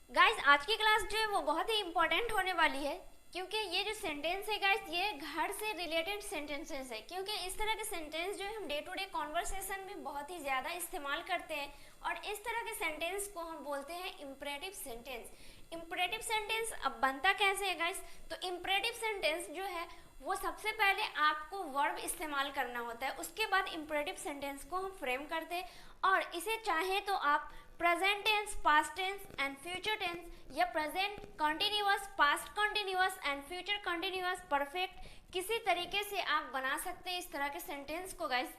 Guys आज की class जो है वो बहुत ही इंपॉर्टेंट होने वाली है, क्योंकि ये जो सेंटेंस है गाइस ये घर से रिलेटेड सेंटेंसेस है। क्योंकि इस तरह के सेंटेंस जो है हम डे टू डे कॉन्वर्सेशन में बहुत ही ज़्यादा इस्तेमाल करते हैं और इस तरह के सेंटेंस को हम बोलते हैं इम्परेटिव सेंटेंस। इम्परेटिव सेंटेंस अब बनता कैसे है गाइस? तो इम्परेटिव सेंटेंस जो है वो सबसे पहले आपको वर्ब इस्तेमाल करना होता है, उसके बाद इम्परेटिव सेंटेंस को हम फ्रेम करते हैं और इसे चाहे तो आप present tense, past tense and future tense या present continuous, past continuous and future continuous perfect किसी तरीके से आप बना सकते हैं इस तरह के सेंटेंस को गाइस।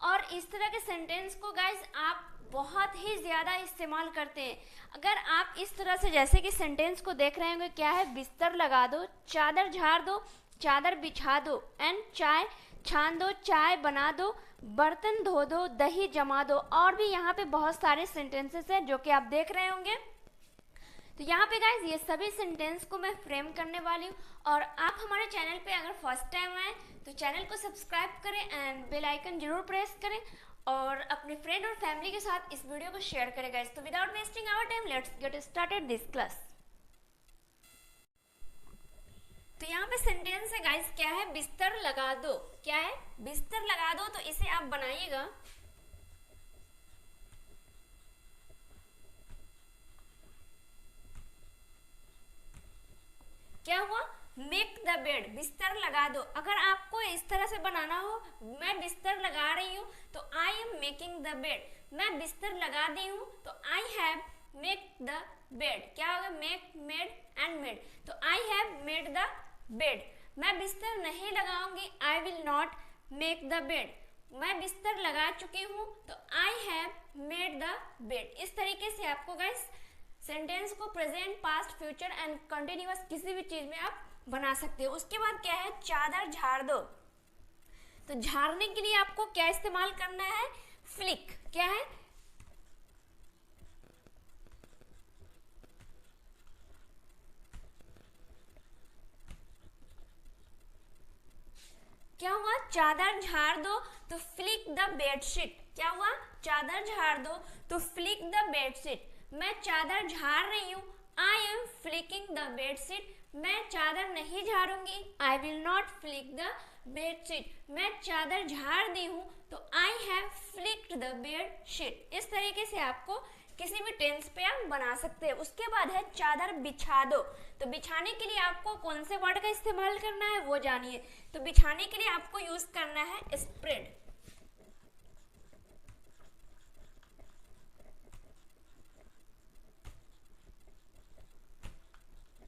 और इस तरह के सेंटेंस को गाइस आप बहुत ही ज़्यादा इस्तेमाल करते हैं। अगर आप इस तरह से जैसे कि सेंटेंस को देख रहे होंगे, क्या है? बिस्तर लगा दो, चादर झाड़ दो, चादर बिछा दो एंड चाय छान दो, चाय बना दो, बर्तन धो दो, दही जमा दो। और भी यहाँ पे बहुत सारे सेंटेंसेस हैं जो कि आप देख रहे होंगे। तो यहाँ पे गाइज ये सभी सेंटेंस को मैं फ्रेम करने वाली हूँ और आप हमारे चैनल पे अगर फर्स्ट टाइम आए तो चैनल को सब्सक्राइब करें एंड बेल आइकन जरूर प्रेस करें और अपने फ्रेंड और फैमिली के साथ इस वीडियो को शेयर करें गाइज। तो without wasting our time let's get started this class. तो यहाँ पे सेंटेंस है गाइस, क्या है? बिस्तर लगा दो। क्या है? बिस्तर लगा दो। तो इसे आप बनाइएगा क्या हुआ? मेक द बेड, बिस्तर लगा दो। अगर आपको इस तरह से बनाना हो, मैं बिस्तर लगा रही हूँ तो I am making the bed, मैं बिस्तर लगा दी हूँ तो I have make the bed. क्या होगा? Make, made and made. तो I have made the bed. मैं बिस्तर नहीं लगाऊंगी, I will not make the bed. मैं बिस्तर लगा चुकी हूँ तो I have made the bed. इस तरीके से आपको गाइस सेंटेंस को present, past, future and continuous किसी भी चीज में आप बना सकते हो। उसके बाद क्या है? चादर झाड़ दो। तो झाड़ने के लिए आपको क्या इस्तेमाल करना है? फ्लिक। क्या है? क्या हुआ? चादर झाड़ दो तो फ्लिक द बेडशीट। क्या हुआ? चादर झाड़ दो तो फ्लिक द बेडशीट। मैं चादर झाड़ रही हूँ, I am flicking the bedsheet. मैं चादर नहीं झाड़ूंगी, I will not flick the bedsheet. मैं चादर झाड़ दी हूँ तो I have flicked the bedsheet. इस तरीके से आपको किसी भी टेंस पे आप बना सकते हैं। उसके बाद है चादर बिछा दो। तो बिछाने के लिए आपको कौन से वर्ड का इस्तेमाल करना है वो जानिए। तो बिछाने के लिए आपको यूज करना है स्प्रेड।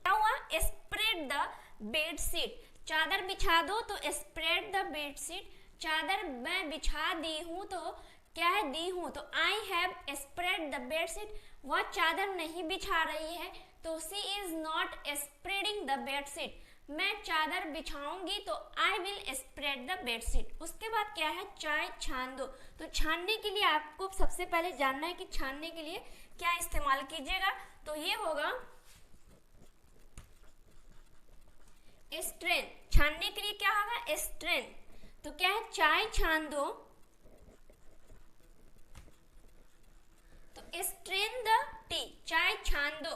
क्या हुआ? Spread the bedsheet. चादर बिछा दो तो स्प्रेड द बेडशीट। चादर मैं बिछा दी हूँ तो क्या है? दी हूँ। तो I have spread the bedsheet. वह चादर नहीं बिछा रही है तो she is not spreading the bedsheet. मैं चादर बिछाऊंगी तो I will spread the bedsheet. उसके बाद क्या है? चाय छान दो। तो छानने के लिए आपको सबसे पहले जानना है कि छानने के लिए क्या इस्तेमाल कीजिएगा। तो ये होगा स्ट्रेन। छानने के लिए क्या होगा? स्ट्रेन। तो क्या है? चाय छान दो तो स्ट्रेन द टी। चाय छान दो।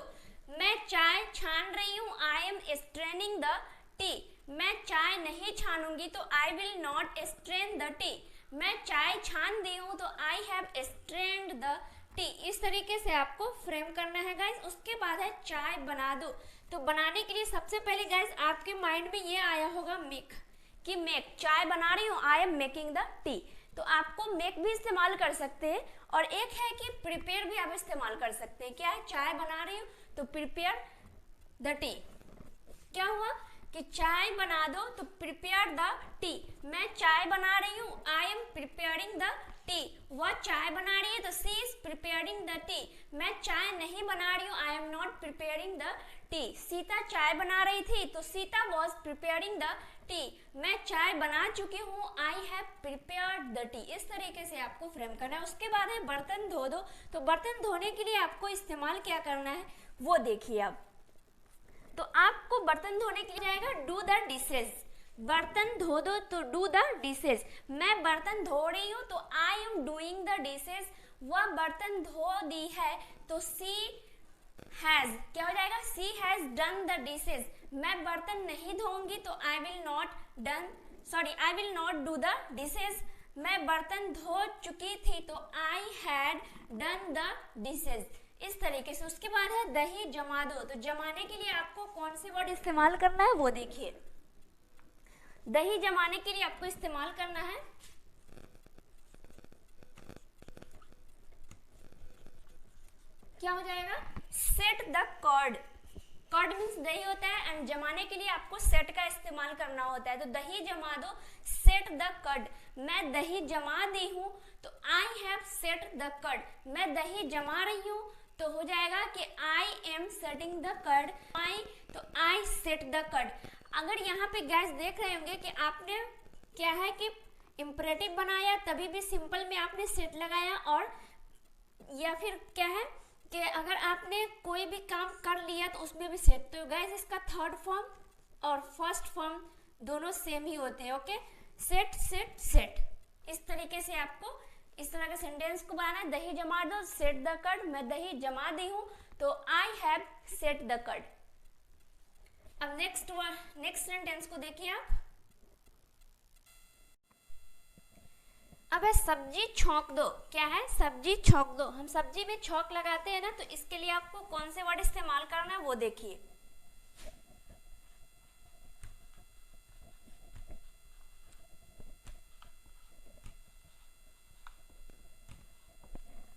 मैं चाय छान रही हूँ, I am straining the tea. मैं चाय नहीं छानूंगी तो I will not strain the tea. मैं चाय छान दी हूँ तो I have strained the tea. इस तरीके से आपको फ्रेम करना है गाइस। उसके बाद है चाय बना दो। तो बनाने के लिए सबसे पहले गाइस आपके माइंड में ये आया होगा मेक, कि मेक, चाय बना रही हूँ, I am making the T. तो आपको मेक भी इस्तेमाल कर सकते हैं और एक है कि प्रिपेयर भी आप इस्तेमाल कर सकते हैं। क्या है? चाय बना रही हूँ तो प्रिपेयर द टी। क्या हुआ? कि चाय बना दो तो प्रिपेयर द टी। मैं चाय बना रही हूँ, I am preparing the T. वह चाय बना रही है तो she is preparing the tea. मैं चाय नहीं बना रही हूँ, I am not preparing the T. Sita चाय बना रही थी तो Sita was preparing the tea. मैं चाय बना चुकी हूँ, I have prepared the tea. इस तरीके से आपको फ्रेम करना है। उसके बाद है बर्तन धो दो। तो बर्तन धोने के लिए आपको इस्तेमाल क्या करना है वो देखिए अब। तो आपको बर्तन धोने के लिए जाएगा डू द डिशेज। बर्तन धो दो तो डू द डिशेज। मैं बर्तन धो रही हूँ तो I am doing the dishes. वह बर्तन धो दी है तो सी हैज क्या हो जाएगा, सी हैज डन द डिशेज, मैं बर्तन नहीं धोऊंगी तो I will not do the dishes, मैं बर्तन धो चुकी थी तो I had done the dishes, इस तरीके से। उसके बाद है दही जमा दो, तो जमाने के लिए आपको कौन से वर्ड इस्तेमाल करना है वो देखिए। दही जमाने के लिए आपको इस्तेमाल करना है क्या हो जाएगा, set the curd, curd means दही होता है एंड जमाने के लिए आपको सेट का इस्तेमाल करना होता है, तो दही जमा दो, सेट द कर्ड, मैं दही जमा दी हूँ तो I have set the curd, मैं दही जमा रही हूँ तो हो जाएगा कि I am setting the curd, तो आई सेट द कर्ड। अगर यहाँ पे गैस देख रहे होंगे कि आपने क्या है कि इंपरेटिव बनाया तभी भी सिंपल में आपने सेट लगाया, और या फिर क्या है कि अगर आपने कोई भी काम कर लिया तो उसमें भी सेट, तो गाइस इसका थर्ड फॉर्म और फर्स्ट फॉर्म दोनों सेम ही होते हैं। ओके, सेट सेट सेट, इस तरीके से आपको इस तरह के सेंटेंस को बनाना है। दही जमा दो, सेट द कर्ड, मैं दही जमा दी हूँ तो I have set the curd. अब नेक्स्ट सेंटेंस को देखिए आप। अब है सब्जी छौंक दो, क्या है, सब्जी छौंक दो, हम सब्जी में छौंक लगाते हैं ना, तो इसके लिए आपको कौन से वर्ड इस्तेमाल करना है वो देखिए।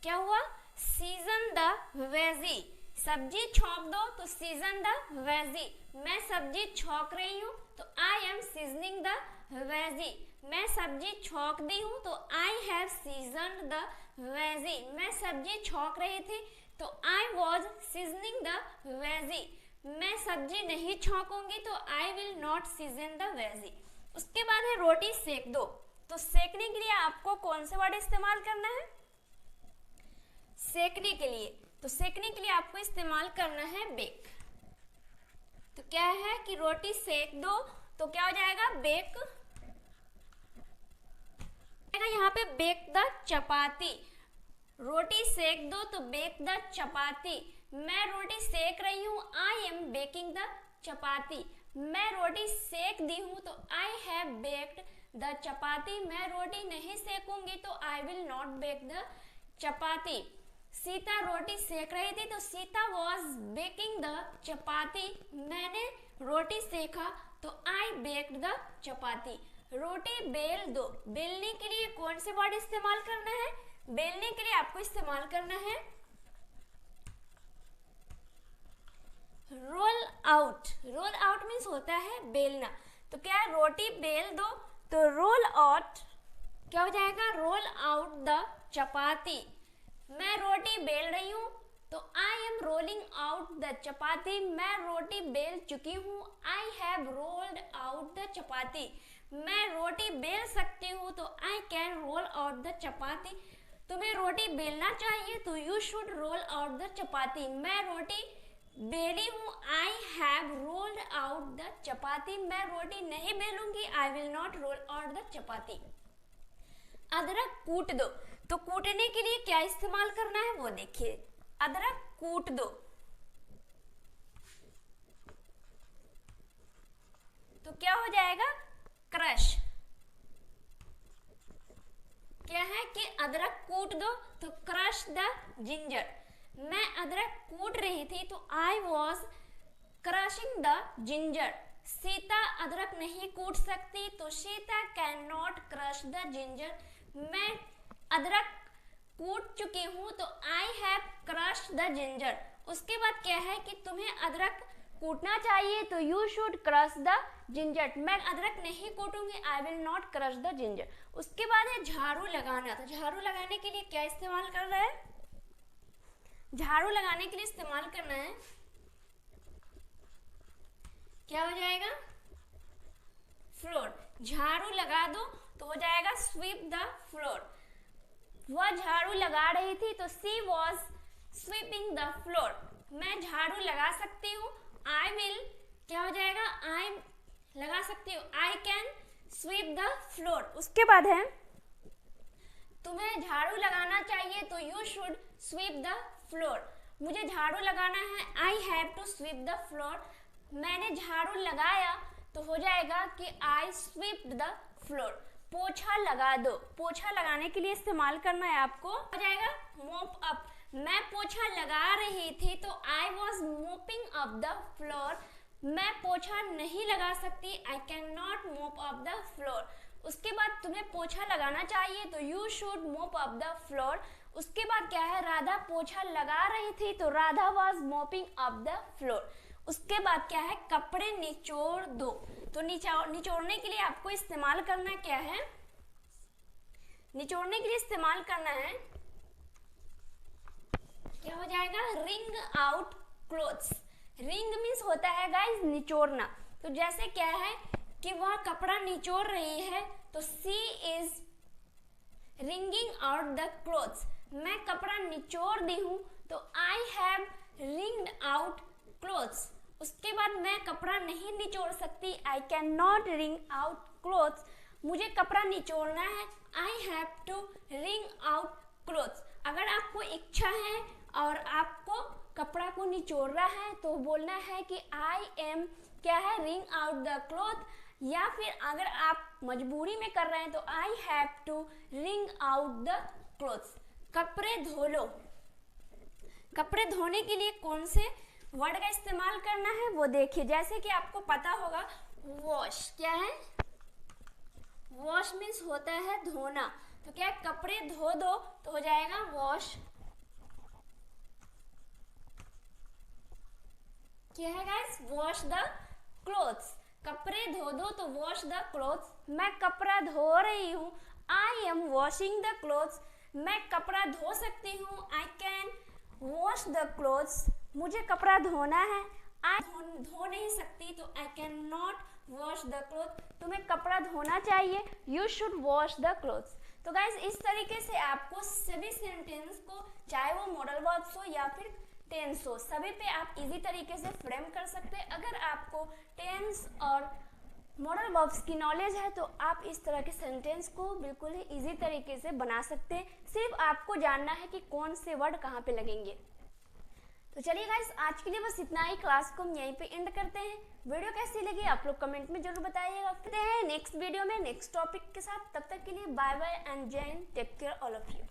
क्या हुआ, सीजन द वेजी, सब्जी छौंक दो तो सीजन द वेजी, मैं सब्जी छौंक रही हूँ तो I M seasoning the veggie, मैं सब्जी छौंक दी हूँ तो I have seasoned the veggie, मैं सब्जी छौंक रही थी तो I was seasoning the veggie, मैं सब्जी नहीं छौंकूंगी तो I will not season the veggie. उसके बाद है रोटी सेक दो, तो सेकने के लिए आपको कौन से वर्ड इस्तेमाल करना है, सेकने के लिए, तो सेकने के लिए आपको इस्तेमाल करना है बेक। तो क्या है कि रोटी सेक दो तो क्या हो जाएगा, बेक, यहाँ पे बेक द चपाती, रोटी सेक दो तो बेक द चपाती, मैं रोटी सेक रही हूँ I am baking the chapati, मैं रोटी सेक दी हूँ तो I have baked the chapati, मैं रोटी नहीं सेकूंगी so I will not bake the chapati. Sita रोटी सेक रही थी तो Sita was baking the chapati, मैंने रोटी सेका तो आई बेक्ड द चपाती। रोटी बेल दो, बेलने के लिए कौन से वर्ड इस्तेमाल करना है, बेलने के लिए आपको इस्तेमाल करना है roll out, roll out means होता है बेलना, तो क्या है, रोटी बेल दो तो रोल आउट, क्या हो जाएगा, रोल आउट द चपाती, मैं रोटी बेल रही हूँ तो I am rolling out the chapati, मैं रोटी बेल चुकी हूँ I have rolled out the chapati, मैं रोटी बेल सकती हूँ तो I can roll out the chapati, तुम्हें रोटी बेलना चाहिए तो you should roll out the chapati, मैं रोटी बेली हूँ I have rolled out the chapati, मैं रोटी नहीं बेलूंगी I will not roll out the chapati. अदरक कूट दो, तो कूटने के लिए क्या इस्तेमाल करना है वो देखिए, अदरक कूट दो, तो क्या हो जाएगा, क्रश, क्या है कि अदरक कूट दो तो क्रश द जिंजर, मैं अदरक कूट रही थी तो I was crushing the ginger, Sita अदरक नहीं कूट सकती तो Sita can not crush the ginger, मैं अदरक कूट चुकी हूँ तो I have crushed the ginger. उसके बाद क्या है कि तुम्हें अदरक कूटना चाहिए तो you should crush the ginger, मैं अदरक नहीं कूटूंगी I will not crush the ginger. उसके बाद है झाड़ू लगाना, तो झाड़ू लगाने के लिए क्या इस्तेमाल कर रहा है, झाड़ू लगाने के लिए इस्तेमाल करना है, क्या हो जाएगा, फ्लोर, झाड़ू लगा दो तो हो जाएगा स्वीप द फ्लोर, वह झाड़ू लगा रही थी तो सी वॉज स्वीपिंग द फ्लोर, मैं झाड़ू लगा सकती हूँ आई विल, क्या हो जाएगा, आई लगा सकती हूँ I can sweep the floor. उसके बाद है तुम्हें झाड़ू लगाना चाहिए तो you should sweep the floor, मुझे झाड़ू लगाना है, I have to sweep the floor, मैंने झाड़ू लगाया तो हो जाएगा कि आई स्वीप्ड द फ्लोर। पोछा लगा दो, पोछा लगाने के लिए इस्तेमाल करना है आपको, हो जाएगा मोप अप, मैं पोछा लगा रही थी तो I was mopping up the floor, मैं पोछा नहीं लगा सकती, आई कैन नॉट मोप अप द फ्लोर। उसके बाद तुम्हें पोछा लगाना चाहिए तो यू शुड मोप अप द फ्लोर। उसके बाद क्या है, राधा पोछा लगा रही थी तो Radha was mopping up the floor. उसके बाद क्या है, कपड़े निचोड़ दो, तो निचोड़ने के लिए आपको इस्तेमाल करना क्या है, निचोड़ने के लिए इस्तेमाल करना है, क्या हो जाएगा, ring out clothes. Ring means होता है गाइस निचोड़ना, तो जैसे क्या है कि वह कपड़ा निचोड़ रही है तो she is wringing out the clothes, मैं कपड़ा निचोड़ दी हूँ तो I have wringed out clothes. उसके बाद मैं कपड़ा नहीं निचोड़ सकती, I can not wring out clothes, मुझे कपड़ा निचोड़ना है, I have to wring out clothes. अगर आपको इच्छा है और आपको कपड़ा को निचोड़ना है तो बोलना है कि आई एम क्या है, रिंग आउट द क्लॉथ, या फिर अगर आप मजबूरी में कर रहे हैं तो I have to wring out the clothes. कपड़े धो लो, कपड़े धोने के लिए कौन से वर्ड का इस्तेमाल करना है वो देखिए, जैसे कि आपको पता होगा वॉश, क्या है, वॉश मीन्स होता है धोना, तो क्या है, कपड़े धो दो तो हो जाएगा वॉश, क्या है गाइस, वॉश द क्लोथ्स, कपड़े धो दो तो वॉश द क्लोथ्स। मैं कपड़ा धो रही हूँ, I M washing the clothes, मैं कपड़ा धो सकती हूँ, I can wash the clothes, मुझे कपड़ा धोना है, आई धो नहीं सकती तो I can not wash the cloth, तुम्हें कपड़ा धोना चाहिए, you should wash the clothes. तो गाइज इस तरीके से आपको सभी सेंटेंस को, चाहे वो मॉडल वर्ब्स हो या फिर टेंस हो, सभी पे आप इजी तरीके से फ्रेम कर सकते हैं। अगर आपको टेंस और मॉडल वर्ब्स की नॉलेज है तो आप इस तरह के सेंटेंस को बिल्कुल ही इजी तरीके से बना सकते हैं, सिर्फ आपको जानना है कि कौन से वर्ड कहाँ पे लगेंगे। तो चलिए गाइस आज के लिए बस इतना ही, क्लास को हम यहीं पे एंड करते हैं। वीडियो कैसी लगी आप लोग कमेंट में जरूर बताइएगा। फिर हैं नेक्स्ट वीडियो में नेक्स्ट टॉपिक के साथ, तब तक के लिए bye bye and Jai Hind, take care all of you.